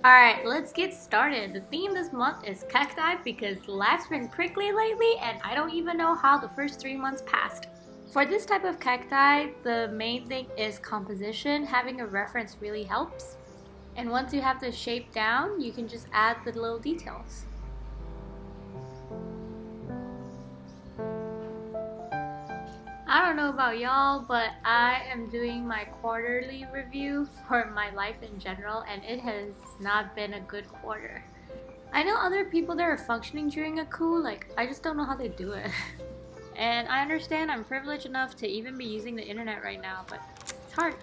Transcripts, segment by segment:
Alright, let's get started. The theme this month is cacti because life's been prickly lately and I don't even know how the first 3 months passed. For this type of cacti, the main thing is composition. Having a reference really helps. And once you have the shape down, you can just add the little details. I don't know about y'all, but I am doing my quarterly review for my life in general, and it has not been a good quarter. I know other people that are functioning during a coup, like, I just don't know how they do it. And I understand I'm privileged enough to even be using the internet right now, but it's hard.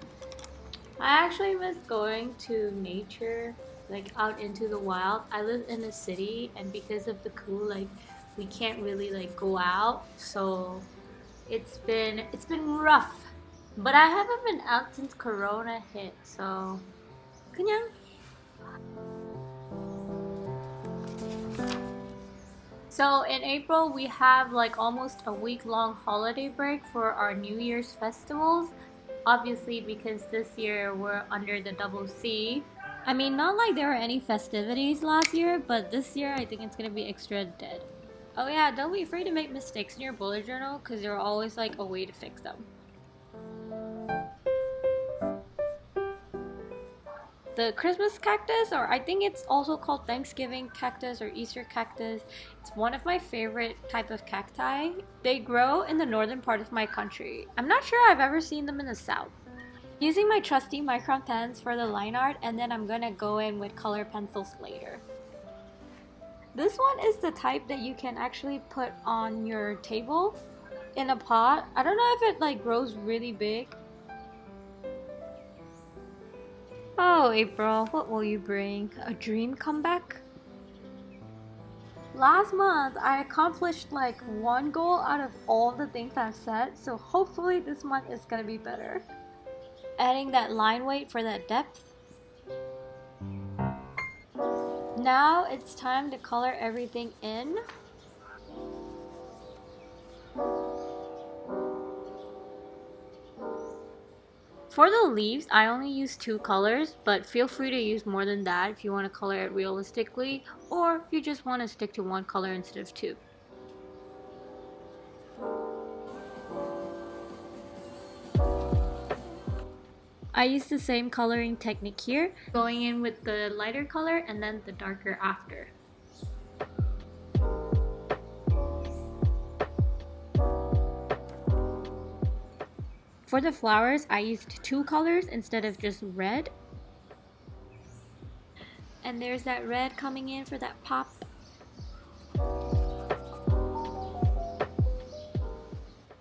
I actually miss going to nature, like out into the wild. I live in the city, and because of the coup, like, we can't really like go out, so it's been rough. But I haven't been out since Corona hit, so kanya. So in April we have like almost a week long holiday break for our New Year's festivals. Obviously because this year we're under the double C. I mean, not like there were any festivities last year, but this year I think it's gonna be extra dead. Oh yeah, don't be afraid to make mistakes in your bullet journal because there's always like a way to fix them. The Christmas cactus, or I think it's also called Thanksgiving cactus or Easter cactus. It's one of my favorite type of cacti. They grow in the northern part of my country. I'm not sure I've ever seen them in the south. Using my trusty micron pens for the line art, and then I'm gonna go in with color pencils later. This one is the type that you can actually put on your table in a pot. I don't know if it like grows really big. Oh, April, what will you bring? A dream comeback? Last month, I accomplished like one goal out of all the things I've set, so hopefully this month is gonna be better. Adding that line weight for that depth. Now it's time to color everything in. For the leaves, I only use two colors, but feel free to use more than that if you want to color it realistically, or if you just want to stick to one color instead of two. I use the same coloring technique here, going in with the lighter color and then the darker after. For the flowers, I used two colors instead of just red. And there's that red coming in for that pop.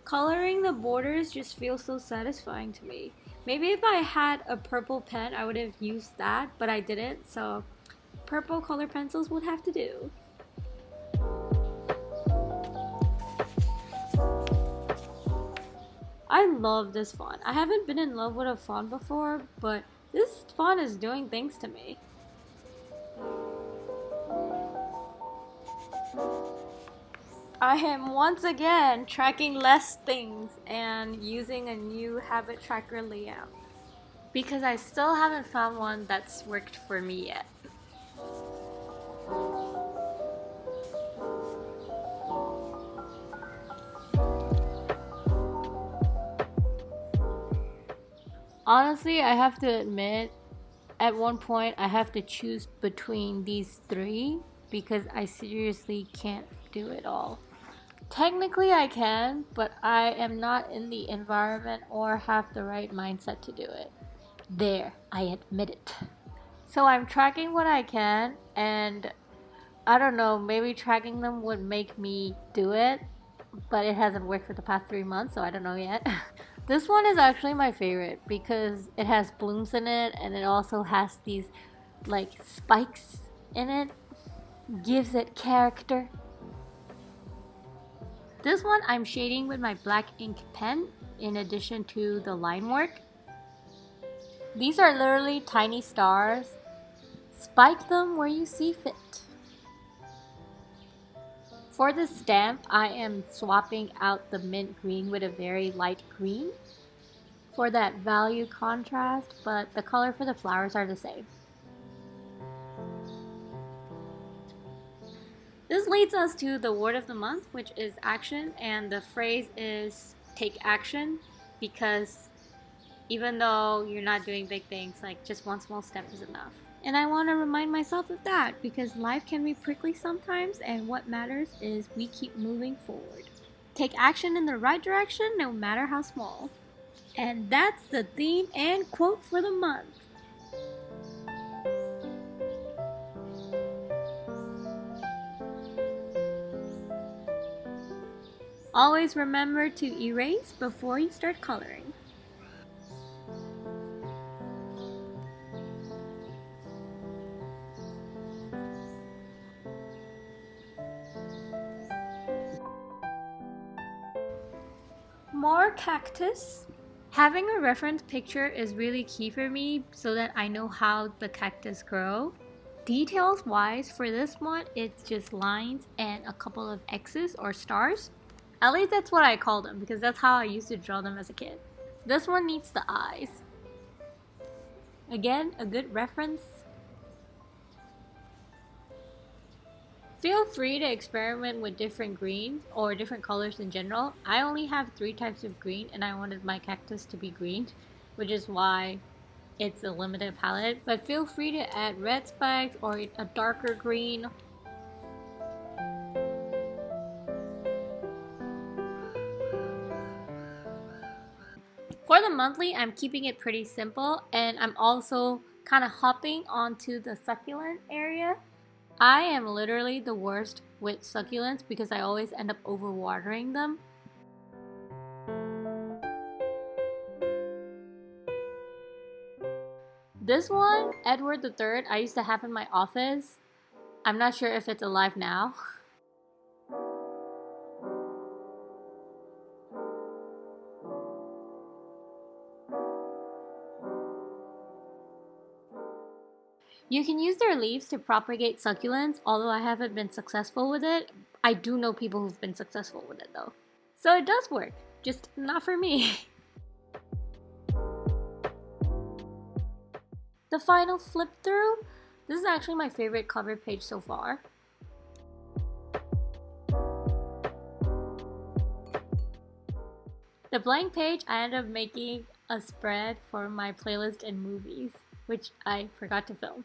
Coloring the borders just feels so satisfying to me. Maybe if I had a purple pen, I would have used that, but I didn't, so purple color pencils would have to do. I love this font. I haven't been in love with a font before, but this font is doing things to me. I am once again tracking less things and using a new habit tracker layout because I still haven't found one that's worked for me yet. Honestly, I have to admit, at one point I have to choose between these three because I seriously can't do it all. Technically, I can, but I am not in the environment or have the right mindset to do it. There, I admit it. So I'm tracking what I can, and I don't know, maybe tracking them would make me do it, but it hasn't worked for the past 3 months, so I don't know yet. This one is actually my favorite because it has blooms in it and it also has these like spikes in it, gives it character. This one I'm shading with my black ink pen in addition to the line work. These are literally tiny stars. Spike them where you see fit. For the stamp, I am swapping out the mint green with a very light green for that value contrast, but the color for the flowers are the same. This leads us to the word of the month, which is action, and the phrase is take action, because even though you're not doing big things, like just one small step is enough. And I want to remind myself of that because life can be prickly sometimes, and what matters is we keep moving forward. Take action in the right direction, no matter how small. And that's the theme and quote for the month. Always remember to erase before you start coloring. More cactus. Having a reference picture is really key for me so that I know how the cactus grow. Details wise, for this one, it's just lines and a couple of X's or stars. At least that's what I call them because that's how I used to draw them as a kid. This one needs the eyes. Again, a good reference. Feel free to experiment with different greens or different colors in general. I only have 3 types of green and I wanted my cactus to be green, which is why it's a limited palette. But feel free to add red spikes or a darker green. For the monthly, I'm keeping it pretty simple, and I'm also kind of hopping onto the succulent area. I am literally the worst with succulents because I always end up overwatering them. This one, Edward III, I used to have in my office. I'm not sure if it's alive now. You can use their leaves to propagate succulents, although I haven't been successful with it. I do know people who've been successful with it though. So it does work, just not for me. The final flip through. This is actually my favorite cover page so far. The blank page, I ended up making a spread for my playlist and movies, which I forgot to film.